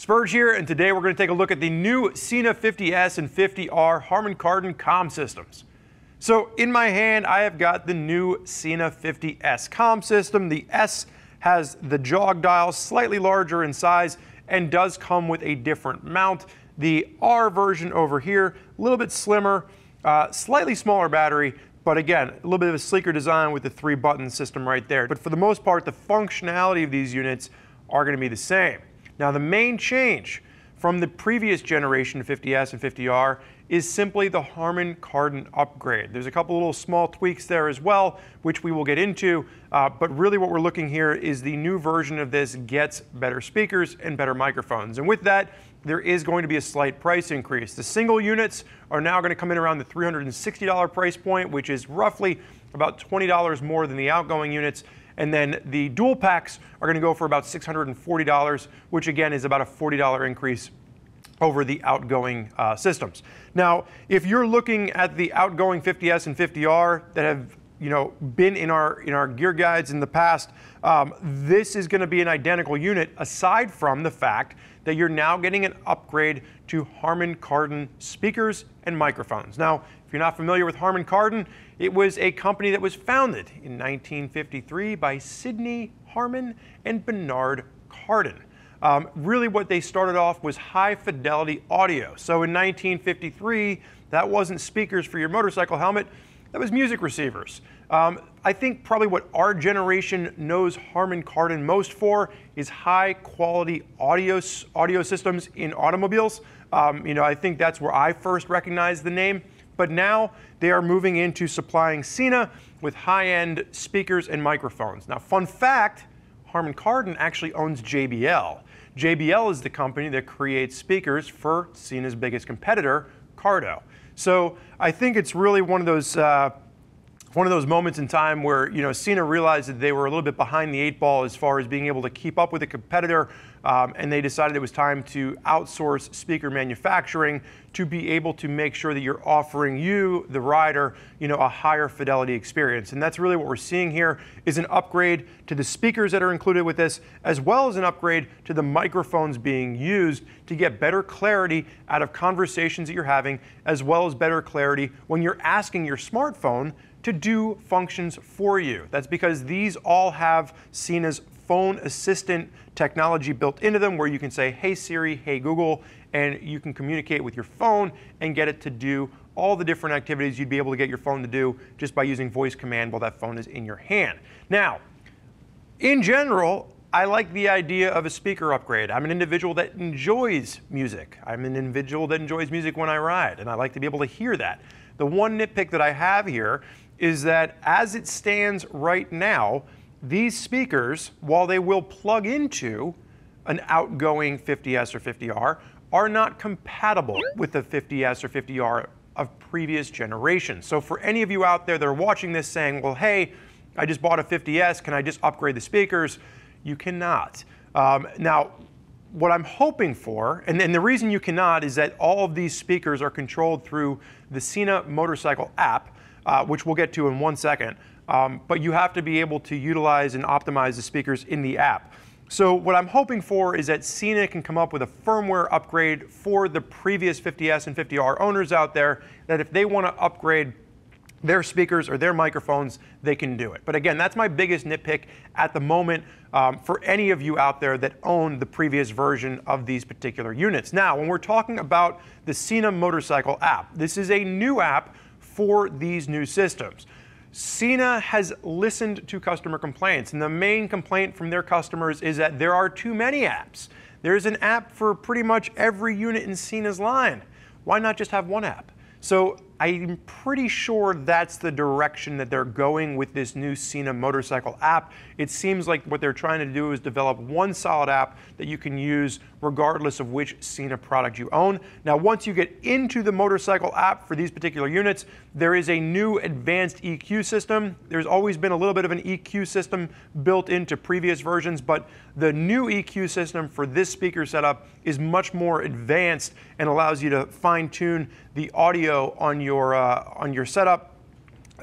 Spurge here, and today we're going to take a look at the new Sena 50S and 50R Harman Kardon comm systems. So in my hand, I have got the new Sena 50S comm system. The S has the jog dial, slightly larger in size, and does come with a different mount. The R version over here, a little bit slimmer, slightly smaller battery, but again, a little bit of a sleeker design with the 3-button system right there. But for the most part, the functionality of these units are going to be the same. Now, the main change from the previous generation 50S and 50R is simply the Harman Kardon upgrade. There's a couple little small tweaks there as well, which we will get into, but really what we're looking here is the new version of this gets better speakers and better microphones. And with that, there is going to be a slight price increase. The single units are now going to come in around the $360 price point, which is roughly about $20 more than the outgoing units. And then the dual packs are going to go for about $640, which again is about a $40 increase over the outgoing systems. Now, if you're looking at the outgoing 50S and 50R that have been in our gear guides in the past, this is going to be an identical unit, aside from the fact that you're now getting an upgrade to Harman Kardon speakers and microphones. Now, if you're not familiar with Harman Kardon, it was a company that was founded in 1953 by Sidney Harman and Bernard Kardon. Really what they started off was high fidelity audio. So in 1953, that wasn't speakers for your motorcycle helmet, that was music receivers. I think probably what our generation knows Harman Kardon most for is high quality audio systems in automobiles. I think that's where I first recognized the name. But now they are moving into supplying Sena with high-end speakers and microphones. Now, fun fact, Harman Kardon actually owns JBL. JBL is the company that creates speakers for Sena's biggest competitor, Cardo. So I think it's really one of those moments in time where Sena realized that they were a little bit behind the 8 ball as far as being able to keep up with a competitor, and they decided it was time to outsource speaker manufacturing to be able to make sure that you're offering you, the rider, a higher fidelity experience. And that's really what we're seeing here is an upgrade to the speakers that are included with this, as well as an upgrade to the microphones being used to get better clarity out of conversations that you're having, as well as better clarity when you're asking your smartphone to do functions for you. That's because these all have Sena's phone assistant technology built into them, where you can say, hey Siri, hey Google, and you can communicate with your phone and get it to do all the different activities you'd be able to get your phone to do just by using voice command while that phone is in your hand. Now, in general, I like the idea of a speaker upgrade. I'm an individual that enjoys music. I'm an individual that enjoys music when I ride, and I like to be able to hear that. The one nitpick that I have here is that as it stands right now, these speakers, while they will plug into an outgoing 50S or 50R, are not compatible with the 50S or 50R of previous generations. So for any of you out there that are watching this saying, well, hey, I just bought a 50S, can I just upgrade the speakers? You cannot. Now, what I'm hoping for, and the reason you cannot, is that all of these speakers are controlled through the Sena Motorcycle App, which we'll get to in 1 second. But you have to be able to utilize and optimize the speakers in the app. So what I'm hoping for is that Sena can come up with a firmware upgrade for the previous 50S and 50R owners out there, that if they want to upgrade their speakers or their microphones, they can do it. But again, that's my biggest nitpick at the moment for any of you out there that own the previous version of these particular units. Now, when we're talking about the Sena Motorcycle App, this is a new app for these new systems. Sena has listened to customer complaints, and the main complaint from their customers is that there are too many apps. There's an app for pretty much every unit in Sena's line. Why not just have one app? So I'm pretty sure that's the direction that they're going with this new Sena Motorcycle App. It seems like what they're trying to do is develop one solid app that you can use regardless of which Sena product you own. Now, once you get into the motorcycle app for these particular units, there is a new advanced EQ system. There's always been a little bit of an EQ system built into previous versions, but the new EQ system for this speaker setup is much more advanced and allows you to fine-tune the audio on your setup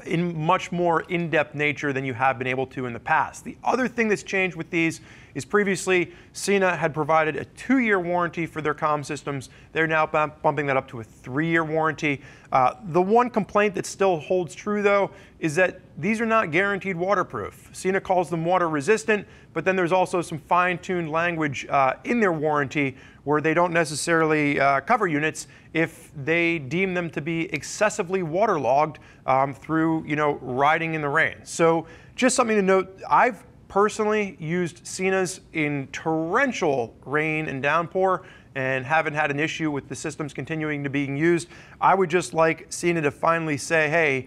in much more in-depth nature than you have been able to in the past. The other thing that's changed with these is previously Sena had provided a 2-year warranty for their comm systems. They're now bumping that up to a 3-year warranty. The one complaint that still holds true, though, is that these are not guaranteed waterproof. Sena calls them water resistant, but then there's also some fine-tuned language in their warranty where they don't necessarily cover units if they deem them to be excessively waterlogged through, riding in the rain. So just something to note, I've personally used Senas in torrential rain and downpour and haven't had an issue with the systems continuing to being used. I would just like Sena to finally say, hey,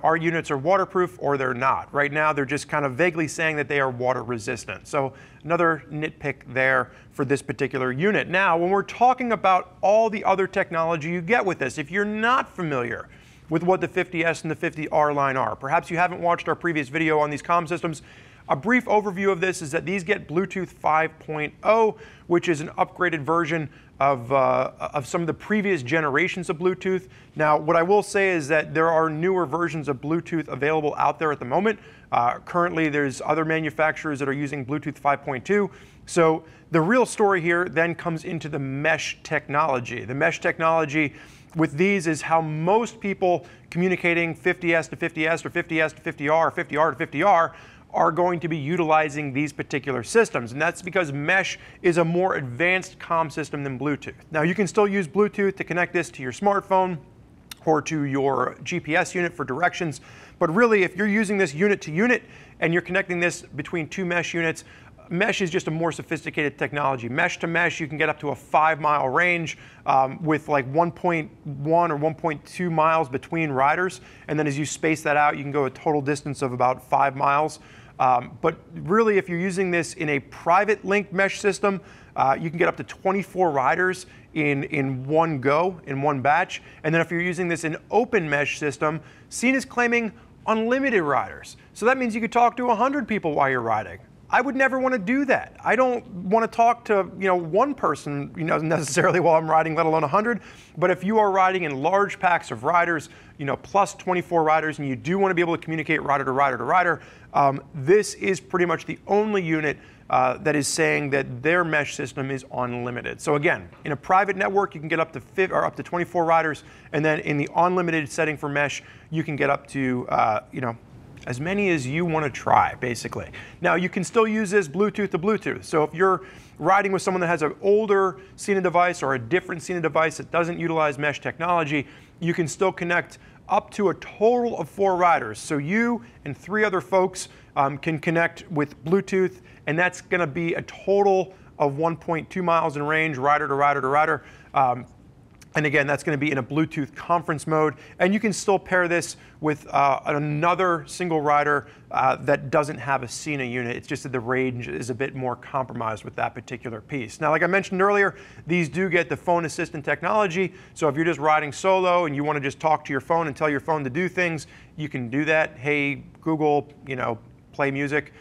our units are waterproof or they're not. Right now, they're just kind of vaguely saying that they are water resistant. So another nitpick there for this particular unit. Now, when we're talking about all the other technology you get with this, if you're not familiar with what the 50S and the 50R line are, perhaps you haven't watched our previous video on these comm systems, a brief overview of this is that these get Bluetooth 5.0, which is an upgraded version of some of the previous generations of Bluetooth. Now, what I will say is that there are newer versions of Bluetooth available out there at the moment. Currently, there's other manufacturers that are using Bluetooth 5.2. So the real story here then comes into the mesh technology. The mesh technology with these is how most people communicating 50S to 50S or 50S to 50R or 50R to 50R are going to be utilizing these particular systems. And that's because mesh is a more advanced comm system than Bluetooth. Now, you can still use Bluetooth to connect this to your smartphone or to your GPS unit for directions. But really, if you're using this unit to unit and you're connecting this between 2 mesh units, mesh is just a more sophisticated technology. Mesh to mesh, you can get up to a 5-mile range with like 1.1 or 1.2 miles between riders. And then as you space that out, you can go a total distance of about 5 miles. But really, if you're using this in a private linked mesh system, you can get up to 24 riders in one go, in one batch. And then if you're using this in open mesh system, Sena's claiming unlimited riders. So that means you could talk to 100 people while you're riding. I would never want to do that. I don't want to talk to one person necessarily while I'm riding, let alone 100. But if you are riding in large packs of riders, plus 24 riders, and you do want to be able to communicate rider to rider to rider, this is pretty much the only unit that is saying that their mesh system is unlimited. So again, in a private network, you can get up to 24 riders, and then in the unlimited setting for mesh, you can get up to as many as you want to try, basically. Now, you can still use this Bluetooth to Bluetooth. So if you're riding with someone that has an older Sena device or a different Sena device that doesn't utilize mesh technology, you can still connect up to a total of 4 riders. So you and 3 other folks can connect with Bluetooth, and that's going to be a total of 1.2 miles in range, rider to rider to rider. And again, that's going to be in a Bluetooth conference mode. And you can still pair this with another single rider that doesn't have a Sena unit. It's just that the range is a bit more compromised with that particular piece. Now, like I mentioned earlier, these do get the phone assistant technology. So if you're just riding solo and you want to just talk to your phone and tell your phone to do things, you can do that. Hey, Google, play music.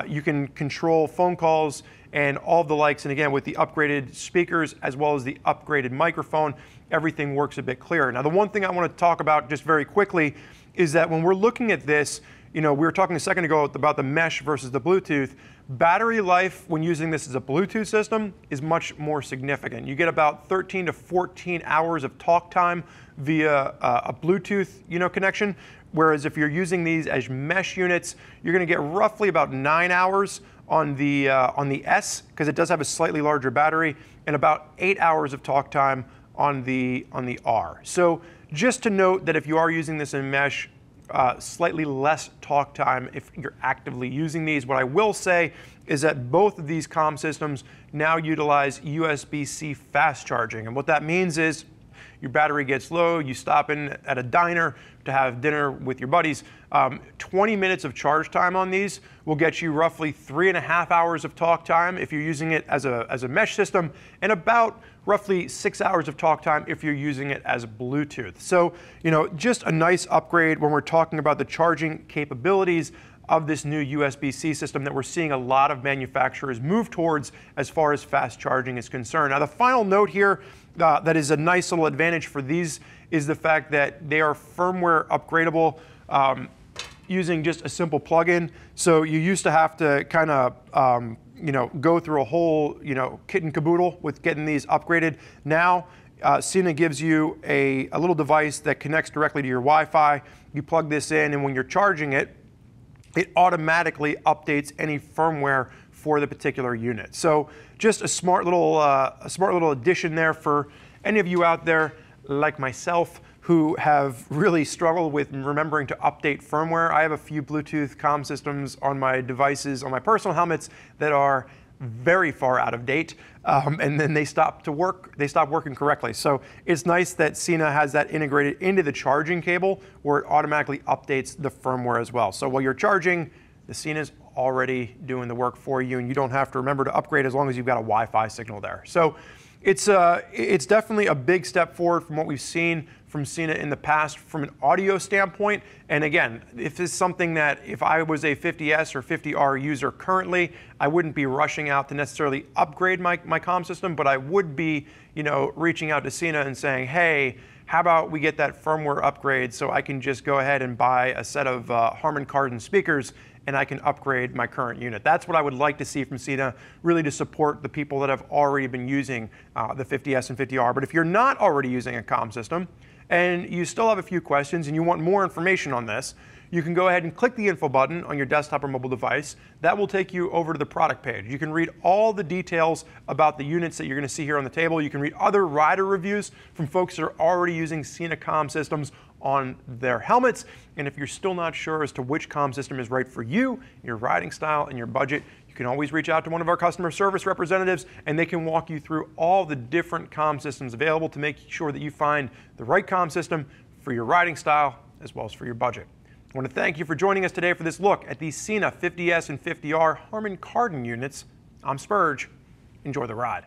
You can control phone calls and all the likes. And again, with the upgraded speakers as well as the upgraded microphone, everything works a bit clearer. Now, the one thing I want to talk about just very quickly is that when we're looking at this, we were talking a second ago about the mesh versus the Bluetooth. Battery life when using this as a Bluetooth system is much more significant. You get about 13 to 14 hours of talk time via a Bluetooth connection, whereas if you're using these as mesh units, you're going to get roughly about 9 hours on the S, because it does have a slightly larger battery, and about 8 hours of talk time on the R. So just to note that if you are using this in mesh, slightly less talk time if you're actively using these. What I will say is that both of these comm systems now utilize USB-C fast charging. And what that means is your battery gets low, you stop in at a diner to have dinner with your buddies. 20 minutes of charge time on these will get you roughly 3.5 hours of talk time if you're using it as a mesh system, and about roughly 6 hours of talk time if you're using it as Bluetooth. So, just a nice upgrade when we're talking about the charging capabilities of this new USB-C system that we're seeing a lot of manufacturers move towards as far as fast charging is concerned. Now, the final note here that is a nice little advantage for these is the fact that they are firmware upgradable. using just a simple plugin. So you used to have to kind of go through a whole kit and caboodle with getting these upgraded. Now Sena gives you a little device that connects directly to your Wi-Fi. You plug this in, and when you're charging it, it automatically updates any firmware for the particular unit. So just a smart little addition there for any of you out there like myself who have really struggled with remembering to update firmware. I have a few Bluetooth comm systems on my devices, on my personal helmets, that are very far out of date, and then they stop working correctly. So it's nice that Sena has that integrated into the charging cable where it automatically updates the firmware as well. So while you're charging, the Sena's already doing the work for you, and you don't have to remember to upgrade as long as you've got a Wi-Fi signal there. So it's definitely a big step forward from what we've seen from Sena in the past from an audio standpoint. And again, if it's something that if I was a 50S or 50R user currently, I wouldn't be rushing out to necessarily upgrade my comm system, but I would be reaching out to Sena and saying, hey, how about we get that firmware upgrade so I can just go ahead and buy a set of Harman Kardon speakers and I can upgrade my current unit. That's what I would like to see from Sena, really to support the people that have already been using the 50S and 50R. But if you're not already using a comm system and you still have a few questions and you want more information on this, you can go ahead and click the info button on your desktop or mobile device. That will take you over to the product page. You can read all the details about the units that you're going to see here on the table. You can read other rider reviews from folks that are already using Sena comm systems on their helmets. And if you're still not sure as to which comm system is right for you, your riding style, and your budget, you can always reach out to one of our customer service representatives and they can walk you through all the different comm systems available to make sure that you find the right comm system for your riding style as well as for your budget. I want to thank you for joining us today for this look at the Sena 50S and 50R Harman Kardon units. I'm Spurge. Enjoy the ride.